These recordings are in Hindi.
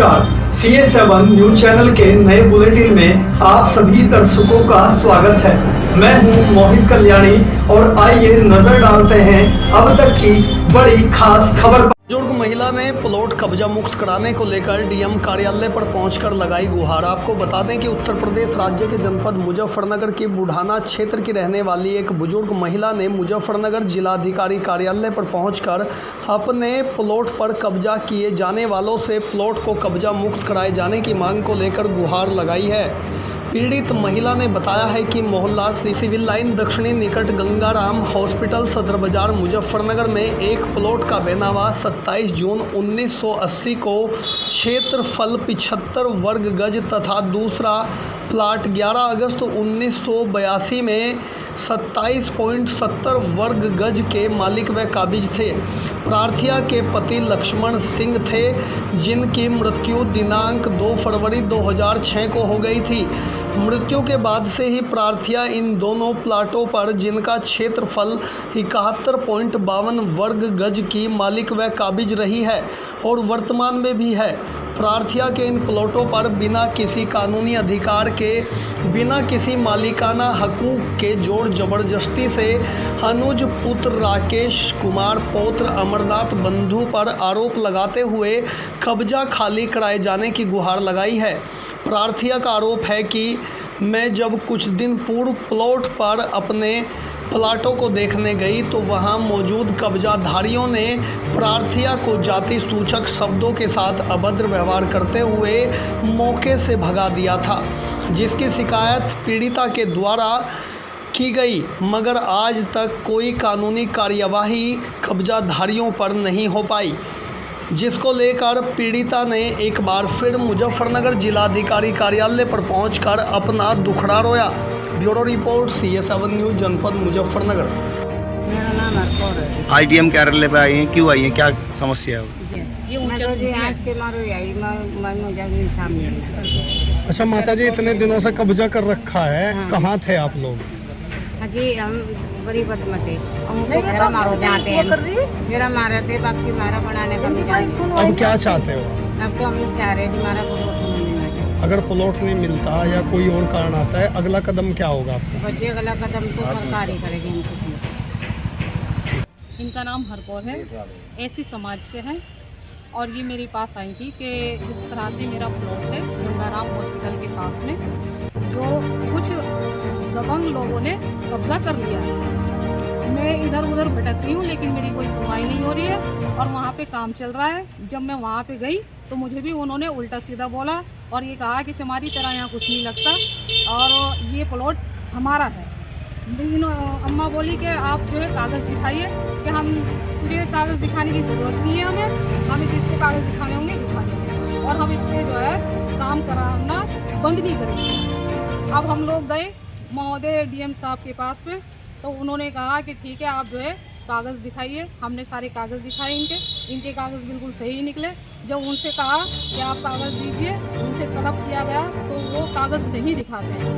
नमस्कार, CA7 न्यूज चैनल के नए बुलेटिन में आप सभी दर्शकों का स्वागत है। मैं हूं मोहित कल्याणी और आइए नजर डालते हैं अब तक की बड़ी खास खबर। बुजुर्ग महिला ने प्लॉट कब्जा मुक्त कराने को लेकर डीएम कार्यालय पर पहुंचकर लगाई गुहार। आपको बता दें कि उत्तर प्रदेश राज्य के जनपद मुजफ्फरनगर की बुढ़ाना क्षेत्र की रहने वाली एक बुजुर्ग महिला ने मुजफ्फरनगर जिलाधिकारी कार्यालय पर पहुंचकर अपने प्लॉट पर कब्जा किए जाने वालों से प्लॉट को कब्जा मुक्त कराए जाने की मांग को लेकर गुहार लगाई है। पीड़ित महिला ने बताया है कि मोहल्ला सिविल लाइन दक्षिणी निकट गंगाराम हॉस्पिटल सदर बाजार मुजफ्फरनगर में एक प्लॉट का बेनामा 27 जून 1980 को क्षेत्रफल 75 वर्ग गज तथा दूसरा प्लाट 11 अगस्त 1982 में 27.70 वर्ग गज के मालिक व काबिज थे। प्रार्थिया के पति लक्ष्मण सिंह थे, जिनकी मृत्यु दिनांक 2 फरवरी 2006 को हो गई थी। मृत्यु के बाद से ही प्रार्थिया इन दोनों प्लाटों पर, जिनका क्षेत्रफल 71.52 वर्ग गज की मालिक व काबिज रही है और वर्तमान में भी है। प्रार्थिया के इन प्लॉटों पर बिना किसी कानूनी अधिकार के, बिना किसी मालिकाना हकूक के जोर जबरदस्ती से अनुज पुत्र राकेश कुमार पौत्र अमरनाथ बंधु पर आरोप लगाते हुए कब्जा खाली कराए जाने की गुहार लगाई है। प्रार्थिया का आरोप है कि मैं जब कुछ दिन पूर्व प्लॉट पर अपने प्लाटों को देखने गई तो वहां मौजूद कब्जाधारियों ने प्रार्थिया को जाति सूचक शब्दों के साथ अभद्र व्यवहार करते हुए मौके से भगा दिया था, जिसकी शिकायत पीड़िता के द्वारा की गई, मगर आज तक कोई कानूनी कार्यवाही कब्जाधारियों पर नहीं हो पाई, जिसको लेकर पीड़िता ने एक बार फिर मुजफ्फरनगर जिलाधिकारी कार्यालय पर पहुंचकर अपना दुखड़ा रोया। ब्यूरो रिपोर्ट CA7 न्यूज जनपद मुजफ्फरनगर। मेरा नाम हरकौर है। IDM कार्यालय पे आई हैं, क्यों आई हैं, क्या समस्या है? ये आज के मारो यही मुझे सामने। अच्छा माता जी, इतने दिनों से कब्जा कर रखा है, हाँ। कहाँ थे आप लोग? जी हम गरीब थे, मेरा मारो जाते हैं, मेरा मारे थे, बाकी मारा बनाने का भी जानते। अब क्या चाहते हो? अब तो हम चाह रहे हैं जी हमारा अगर प्लॉट नहीं मिलता या कोई और कारण आता है, अगला कदम क्या होगा आपका? बच्चे अगला कदम तो सरकार ही करेगी इनको। इनका नाम हरकौर है, ऐसी समाज से है और ये मेरे पास आई थी कि इस तरह से मेरा प्लॉट है गंगाराम हॉस्पिटल के पास में, जो कुछ दबंग लोगों ने कब्जा कर लिया है। मैं इधर उधर भटक रही हूँ लेकिन मेरी कोई सुनवाई नहीं हो रही है और वहाँ पे काम चल रहा है। जब मैं वहाँ पे गई तो मुझे भी उन्होंने उल्टा सीधा बोला और ये कहा कि तुम्हारी तरह यहाँ कुछ नहीं लगता और ये प्लॉट हमारा है। लेकिन अम्मा बोली कि आप जो है कागज़ दिखाइए, कि हम तुझे कागज़ दिखाने की ज़रूरत नहीं है, हमें जिसको कागज़ दिखाने होंगे दिखा देंगे और हम इस पर जो है काम कराना बंद नहीं करेंगे। अब हम लोग गए महोदय डीएम साहब के पास में, तो उन्होंने कहा कि ठीक है आप जो है कागज़ दिखाइए। हमने सारे कागज़ दिखाए, इनके कागज़ बिल्कुल सही निकले। जब उनसे कहा कि आप कागज़ दीजिए, उनसे तलब किया गया तो वो कागज़ नहीं दिखाते हैं।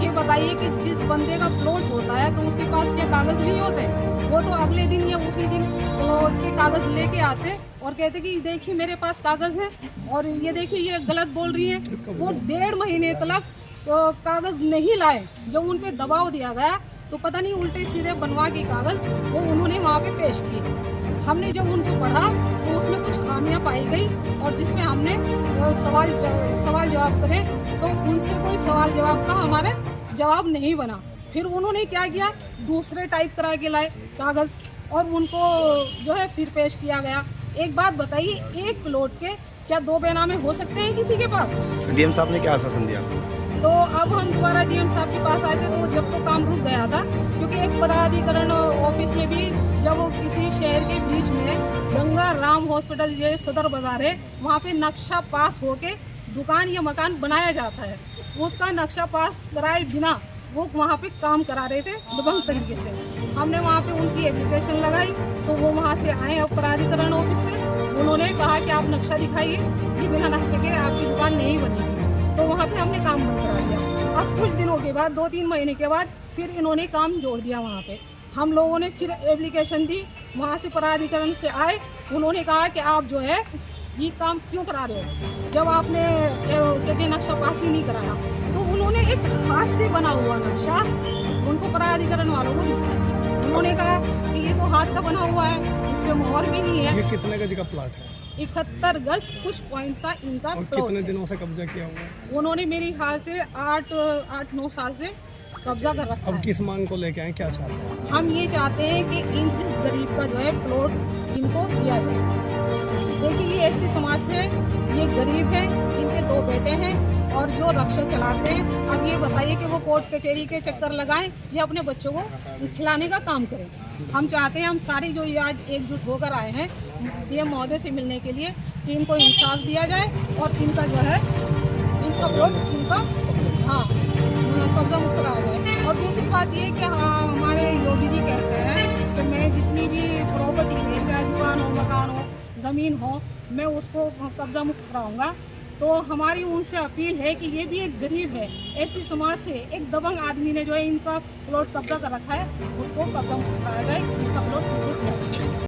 ये बताइए कि जिस बंदे का प्लॉट होता है तो उसके पास क्या कागज़ नहीं होते? वो तो अगले दिन या उसी दिन प्लॉट के कागज़ लेके आते और कहते कि देखिए मेरे पास कागज़ है और ये देखिए ये गलत बोल रही है। वो 1.5 महीने तक तो कागज़ नहीं लाए। जब उन पर दबाव दिया गया तो पता नहीं उल्टे सीधे बनवा के कागज़ वो उन्होंने वहाँ पे पेश किए। हमने जब उनको पढ़ा तो उसमें कुछ खामियां पाई गई और जिसमें हमने सवाल जवाब करे तो उनसे कोई सवाल जवाब का हमारे जवाब नहीं बना। फिर उन्होंने क्या किया, दूसरे टाइप करा के लाए कागज़ और उनको जो है फिर पेश किया गया। एक बात बताइए, एक प्लॉट के क्या 2 बेनामे हो सकते हैं किसी के पास? डीएम साहब ने क्या आश्वासन दिया? तो अब हम दोबारा डीएम साहब के पास आए थे तो जब तो काम रुक गया था, क्योंकि एक प्राधिकरण ऑफिस में भी जब किसी शहर के बीच में गंगाराम हॉस्पिटल ये सदर बाजार है, वहाँ पे नक्शा पास होके दुकान या मकान बनाया जाता है, उसका नक्शा पास कराए बिना वो वहाँ पे काम करा रहे थे दबंग तरीके से। हमने वहाँ पे उनकी एप्लीकेशन लगाई तो वो वहाँ से आए अब प्राधिकरण ऑफिस से, उन्होंने कहा कि आप नक्शा दिखाइए, कि बिना नक्शे के आपकी दुकान नहीं बनेगी। तो वहाँ पे हमने काम बंद करा दिया। अब कुछ दिनों के बाद 2-3 महीने के बाद फिर इन्होंने काम जोड़ दिया। वहाँ पे हम लोगों ने फिर एप्लीकेशन दी, वहाँ से प्राधिकरण से आए, उन्होंने कहा कि आप जो है ये काम क्यों करा रहे हो, जब आपने कहते नक्शा पास ही नहीं कराया। तो उन्होंने एक हाथ से बना हुआ नक्शा उनको किराया अधिकरण वालों को दिखाया। उन्होंने कहा कि ये तो हाथ का बना हुआ है, इस पे मोहर भी नहीं है। ये कितने गज का प्लाट है? 71 गज कुछ पॉइंट का इनका और प्लॉट कितने है। दिनों से कब्जा किया हुआ है? उन्होंने मेरी ख्याल से 8-9 साल से कब्जा कर रखा अब है। किस मांग को लेके आए, क्या चाहते हैं? हम ये चाहते हैं कि इस गरीब का जो है प्लॉट इनको दिया जाए। देखिए ये ऐसी समाज से, ये गरीब है, इनके 2 बेटे हैं और जो रक्षा चलाते हैं। अब ये बताइए कि वो कोर्ट कचहरी के चक्कर लगाएं या अपने बच्चों को खिलाने का काम करें। हम चाहते हैं, हम सारी जो ये आज एकजुट होकर आए हैं डीएम महोदय से मिलने के लिए, कि इनको इंसाफ दिया जाए और इनका जो है इनका प्लॉट इनका कब्जा मुक्त कराया जाए। और दूसरी बात ये कि हमारे योगी जी कहते हैं कि मैं जितनी भी प्रॉपर्टी है, चाहे दुकान हो, मकान हो, ज़मीन हो, मैं उसको कब्जा मुक्त कराऊंगा। तो हमारी उनसे अपील है कि ये भी एक गरीब है, ऐसी समाज से एक दबंग आदमी ने जो है इनका प्लॉट कब्जा कर रखा है, उसको कब्जा मुक्त कराया जाए, इनका प्लॉट